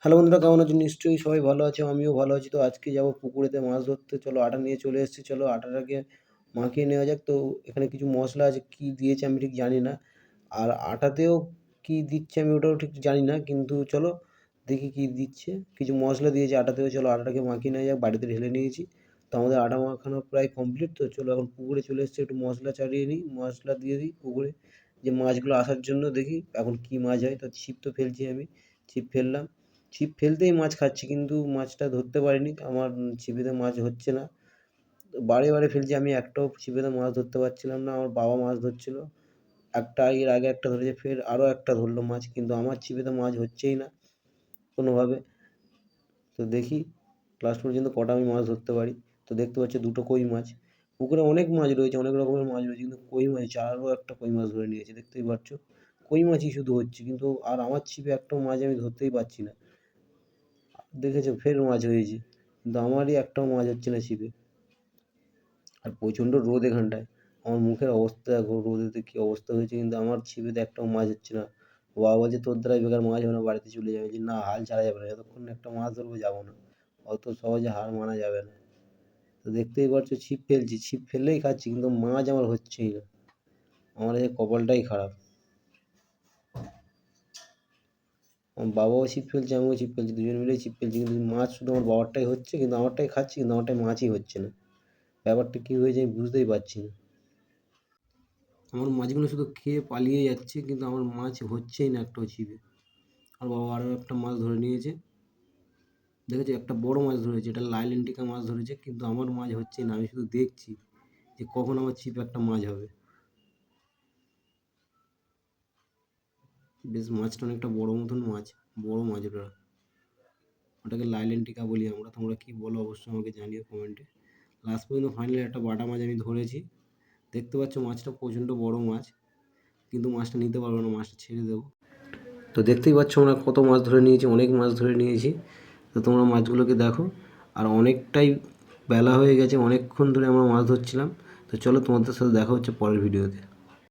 Hello বন্ধুরা, কেমন আছো? নিশ্চয়ই সবাই ভালো আছো, আমিও ভালো আছি। তো আজকে যাবো পুকুরেতে মাছ ধরতে। চলো আটা নিয়ে চলে এসেছি, চলো আটাটাকে মাখিয়ে নেওয়া যাক। তো এখানে কিছু মশলা আছে, কী দিয়েছে আমি ঠিক জানি না। আর আটাতেও কী দিচ্ছে আমি ওটাও ঠিক জানি না, কিন্তু চলো দেখি কী দিচ্ছে। কিছু মশলা দিয়েছে আটাতেও, চলো আটাটাকে মাখিয়ে নেওয়া যাক। বাড়িতে ঢেলে নিয়েছি। তো আমাদের আটা মাখানো প্রায় কমপ্লিট। তো চলো এখন পুকুরে চলে এসেছি, একটু মশলা চালিয়ে নিই, মশলা দিয়ে দিই পুকুরে, যে মাছগুলো আসার জন্য। দেখি এখন কী মাছ হয়। তো ছিপ তো ফেলছি আমি, ছিপ ফেললাম। ছিপ ফেলতেই মাছ খাচ্ছি, কিন্তু মাছটা ধরতে পারিনি। আমার ছিপেতে মাছ হচ্ছে না। বারে বারে ফেলছি, আমি একটাও ছিপেতে মাছ ধরতে পারছিলাম না। আমার বাবা মাছ ধরছিল, একটা এর আগে একটা ধরেছে, ফের আরও একটা ধরলো মাছ, কিন্তু আমার ছিপেতে মাছ হচ্ছেই না কোনোভাবে। তো দেখি লাস্ট পর্যন্ত কটা আমি মাছ ধরতে পারি। তো দেখতে পাচ্ছি দুটো কই মাছ। পুকুরে অনেক মাছ রয়েছে, অনেক রকমের মাছ রয়েছে, কিন্তু কই মাছ আরও একটা কই মাছ ধরে নিয়েছে, দেখতেই পাচ্ছ। কই মাছই শুধু হচ্ছে, কিন্তু আর আমার ছিপে একটাও মাছ আমি ধরতেই পারছি না। দেখেছো, ফের মাছ হয়েছে, কিন্তু আমারই একটাও মাছ হচ্ছে না ছিপে। আর প্রচণ্ড রোদ এখানটায়, আমার মুখের অবস্থা দেখো, রোদেতে কী অবস্থা হয়েছে, কিন্তু আমার ছিপেতে একটাও মাছ হচ্ছে না। বাবা বলছে তোর দ্বারাই বেকার মাছ হবে না, বাড়িতে চলে যাবে। যে না, হাল ছাড়া যাবে না, যতক্ষণ না একটা মাছ ধরবো যাবো না, অত সহজে হার মানা যাবে না। তো দেখতেই পাচ্ছ ছিপ ফেলছি, ছিপ ফেললেই খাচ্ছি, কিন্তু মাছ আমার হচ্ছেই না। আমার এই কপালটাই খারাপ। আমার বাবাও ছিপ ফেলছে, আমিও ছিপ ফেলছি, দুজন মিলেই ছিপ ফেলছি, কিন্তু মাছ শুধু আমার বাবারটাই হচ্ছে, কিন্তু আমারটাই খাচ্ছি, কিন্তু আমারটাই মাছই হচ্ছে না। ব্যাপারটা কী হয়েছে আমি বুঝতেই পারছি না। আমার মাছগুলো শুধু খেয়ে পালিয়ে যাচ্ছে, কিন্তু আমার মাছ হচ্ছেই না একটাও ছিপে। আর বাবা আরও একটা মাছ ধরে নিয়েছে, দেখেছি একটা বড় মাছ ধরেছে, এটা লাইলেন্টিকা মাছ ধরেছে, কিন্তু আমার মাছ হচ্ছেই না। আমি শুধু দেখছি যে কখন আমার ছিপে একটা মাছ হবে। বেশ মাছটা অনেকটা বড় মতন মাছ, বড় মাছ ওটা, ওটাকে লাইলেন্টিকা বলি আমরা। তোমরা কী বলো অবশ্যই আমাকে জানিও কমেন্টে। লাস্ট পর্যন্ত ফাইনালি একটা বাটা মাছ আমি ধরেছি। দেখতে পাচ্ছ মাছটা প্রচণ্ড বড় মাছ, কিন্তু মাছটা নিতে পারবো না, মাছটা ছেড়ে দেবো। তো দেখতেই পাচ্ছ আমরা কত মাছ ধরে নিয়েছি, অনেক মাছ ধরে নিয়েছি। তো তোমরা মাছগুলোকে দেখো। আর অনেকটাই বেলা হয়ে গেছে, অনেকক্ষণ ধরে আমরা মাছ ধরছিলাম। তো চলো তোমাদের সাথে দেখা হচ্ছে পরের ভিডিওতে।